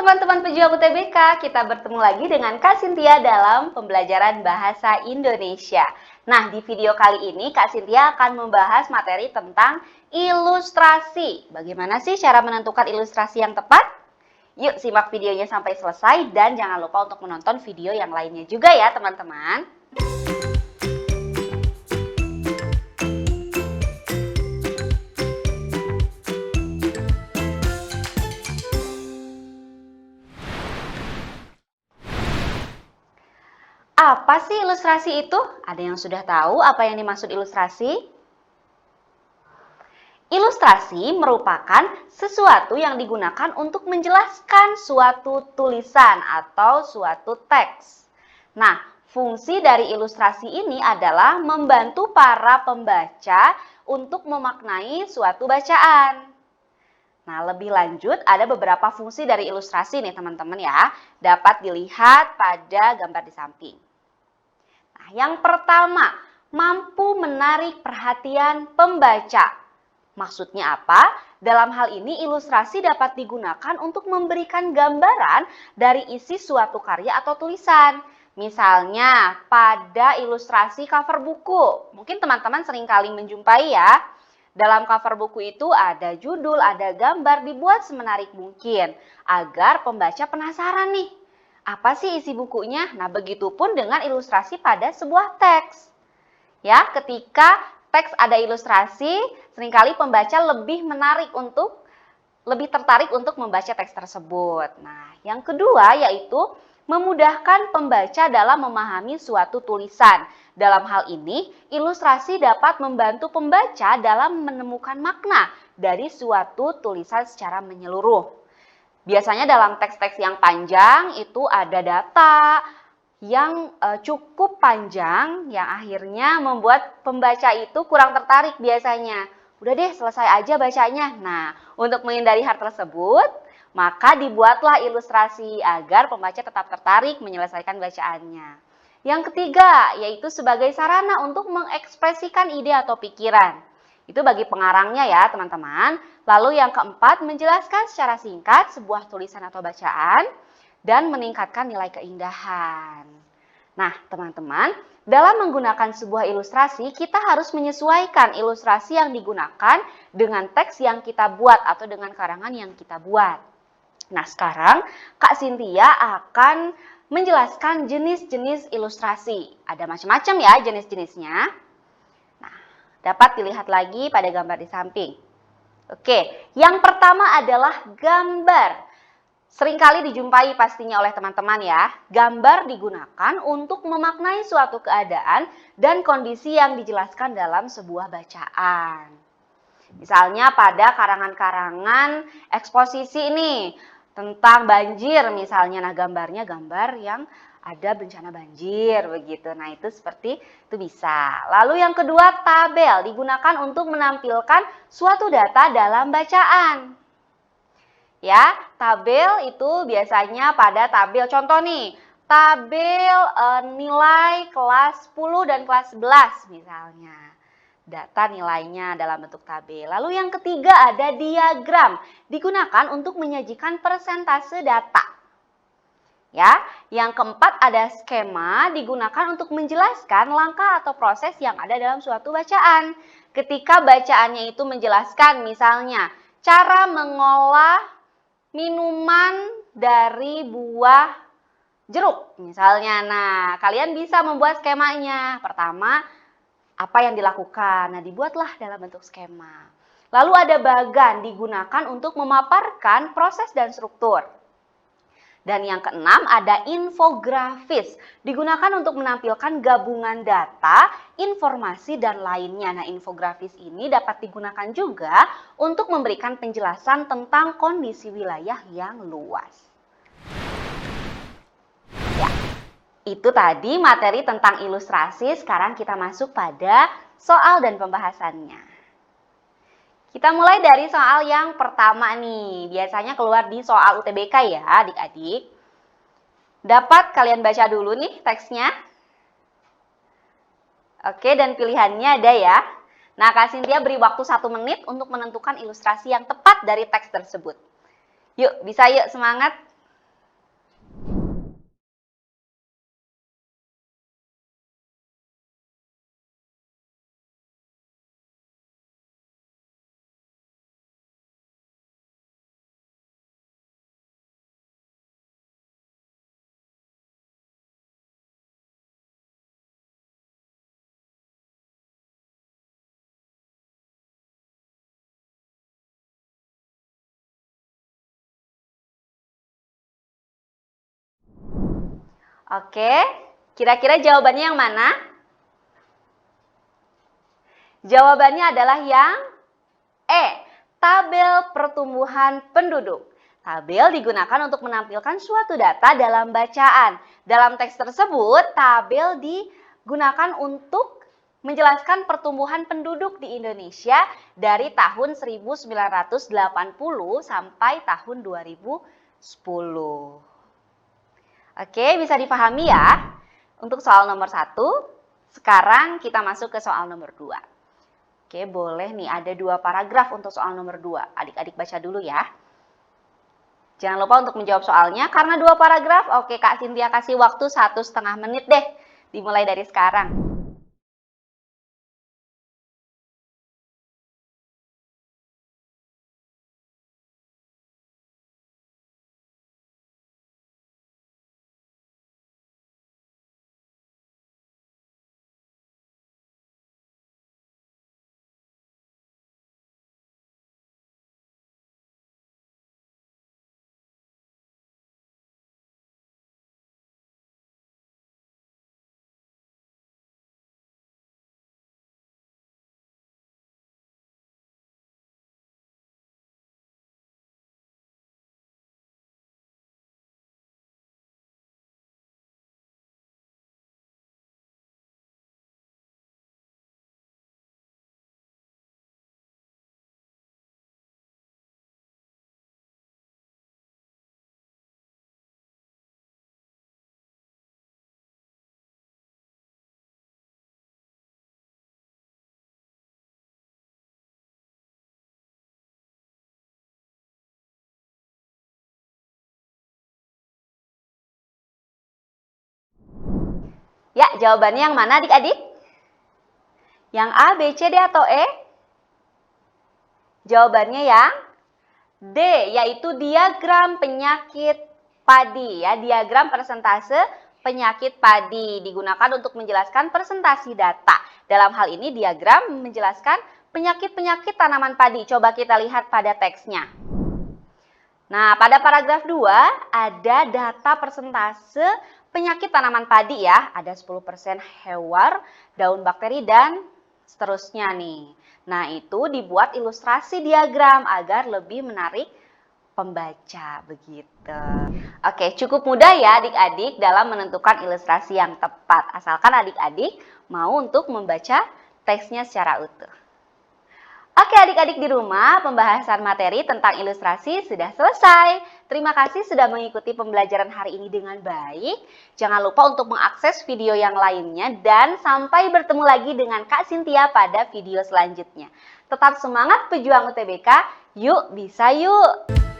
teman-teman pejuang UTBK, kita bertemu lagi dengan Kak Cynthia dalam pembelajaran Bahasa Indonesia. Nah, di video kali ini Kak Cynthia akan membahas materi tentang ilustrasi. Bagaimana sih cara menentukan ilustrasi yang tepat? Yuk simak videonya sampai selesai dan jangan lupa untuk menonton video yang lainnya juga ya teman-teman. Apa sih ilustrasi itu? Ada yang sudah tahu apa yang dimaksud ilustrasi? Ilustrasi merupakan sesuatu yang digunakan untuk menjelaskan suatu tulisan atau suatu teks. Nah, fungsi dari ilustrasi ini adalah membantu para pembaca untuk memaknai suatu bacaan. Nah, lebih lanjut ada beberapa fungsi dari ilustrasi nih teman-teman ya. Dapat dilihat pada gambar di samping. Nah, yang pertama, mampu menarik perhatian pembaca. Maksudnya apa? Dalam hal ini ilustrasi dapat digunakan untuk memberikan gambaran dari isi suatu karya atau tulisan. Misalnya pada ilustrasi cover buku. Mungkin teman-teman seringkali menjumpai ya. Dalam cover buku itu ada judul, ada gambar dibuat semenarik mungkin agar pembaca penasaran nih. Apa sih isi bukunya? Nah, begitupun dengan ilustrasi pada sebuah teks. Ya, ketika teks ada ilustrasi, seringkali pembaca lebih tertarik untuk membaca teks tersebut. Nah, yang kedua yaitu memudahkan pembaca dalam memahami suatu tulisan. Dalam hal ini, ilustrasi dapat membantu pembaca dalam menemukan makna dari suatu tulisan secara menyeluruh. Biasanya dalam teks-teks yang panjang itu ada data yang cukup panjang yang akhirnya membuat pembaca itu kurang tertarik biasanya. Udah deh selesai aja bacanya. Nah, untuk menghindari hal tersebut, maka dibuatlah ilustrasi agar pembaca tetap tertarik menyelesaikan bacaannya. Yang ketiga, yaitu sebagai sarana untuk mengekspresikan ide atau pikiran. Itu bagi pengarangnya ya teman-teman. Lalu yang keempat, menjelaskan secara singkat sebuah tulisan atau bacaan dan meningkatkan nilai keindahan. Nah teman-teman, dalam menggunakan sebuah ilustrasi, kita harus menyesuaikan ilustrasi yang digunakan dengan teks yang kita buat atau dengan karangan yang kita buat. Nah sekarang Kak Cynthia akan menjelaskan jenis-jenis ilustrasi. Ada macam-macam ya jenis-jenisnya. Nah, dapat dilihat lagi pada gambar di samping. Oke, yang pertama adalah gambar. Seringkali dijumpai pastinya oleh teman-teman ya. Gambar digunakan untuk memaknai suatu keadaan dan kondisi yang dijelaskan dalam sebuah bacaan. Misalnya pada karangan-karangan eksposisi nih tentang banjir misalnya. Nah, gambarnya gambar yang ada bencana banjir begitu. Nah, itu seperti itu bisa. Lalu yang kedua, tabel digunakan untuk menampilkan suatu data dalam bacaan. Ya, tabel itu biasanya pada tabel contoh nih, tabel nilai kelas 10 dan kelas 11 misalnya. Data nilainya dalam bentuk tabel. Lalu yang ketiga ada diagram, digunakan untuk menyajikan persentase data. Ya, yang keempat ada skema, digunakan untuk menjelaskan langkah atau proses yang ada dalam suatu bacaan. Ketika bacaannya itu menjelaskan misalnya cara mengolah minuman dari buah jeruk misalnya. Nah, kalian bisa membuat skemanya. Pertama, apa yang dilakukan? Nah, dibuatlah dalam bentuk skema. Lalu ada bagan, digunakan untuk memaparkan proses dan struktur. Dan yang keenam ada infografis, digunakan untuk menampilkan gabungan data, informasi, dan lainnya. Nah, infografis ini dapat digunakan juga untuk memberikan penjelasan tentang kondisi wilayah yang luas. Ya, itu tadi materi tentang ilustrasi. Sekarang kita masuk pada soal dan pembahasannya. Kita mulai dari soal yang pertama nih. Biasanya keluar di soal UTBK ya adik-adik. Dapat kalian baca dulu nih teksnya. Oke, dan pilihannya ada ya. Nah, Kak Cynthia beri waktu 1 menit untuk menentukan ilustrasi yang tepat dari teks tersebut. Yuk, bisa yuk semangat. Oke, kira-kira jawabannya yang mana? Jawabannya adalah yang E, tabel pertumbuhan penduduk. Tabel digunakan untuk menampilkan suatu data dalam bacaan. Dalam teks tersebut, tabel digunakan untuk menjelaskan pertumbuhan penduduk di Indonesia dari tahun 1980 sampai tahun 2010. Oke, bisa dipahami ya? Untuk soal nomor 1, sekarang kita masuk ke soal nomor 2. Oke, boleh nih ada 2 paragraf untuk soal nomor 2. Adik-adik baca dulu ya. Jangan lupa untuk menjawab soalnya karena 2 paragraf. Oke, Kak Cynthia kasih waktu 1,5 menit deh. Dimulai dari sekarang. Ya, jawabannya yang mana adik-adik? Yang A, B, C, D, atau E? Jawabannya yang D, yaitu diagram penyakit padi. Ya, diagram persentase penyakit padi digunakan untuk menjelaskan presentasi data. Dalam hal ini diagram menjelaskan penyakit-penyakit tanaman padi. Coba kita lihat pada teksnya. Nah, pada paragraf 2 ada data persentase penyakit tanaman padi ya. Ada 10% hewar, daun bakteri, dan seterusnya nih. Nah, itu dibuat ilustrasi diagram agar lebih menarik pembaca begitu. Oke, cukup mudah ya adik-adik dalam menentukan ilustrasi yang tepat. Asalkan adik-adik mau untuk membaca teksnya secara utuh. Oke adik-adik di rumah, pembahasan materi tentang ilustrasi sudah selesai. Terima kasih sudah mengikuti pembelajaran hari ini dengan baik. Jangan lupa untuk mengakses video yang lainnya dan sampai bertemu lagi dengan Kak Cynthia pada video selanjutnya. Tetap semangat pejuang UTBK, yuk bisa yuk!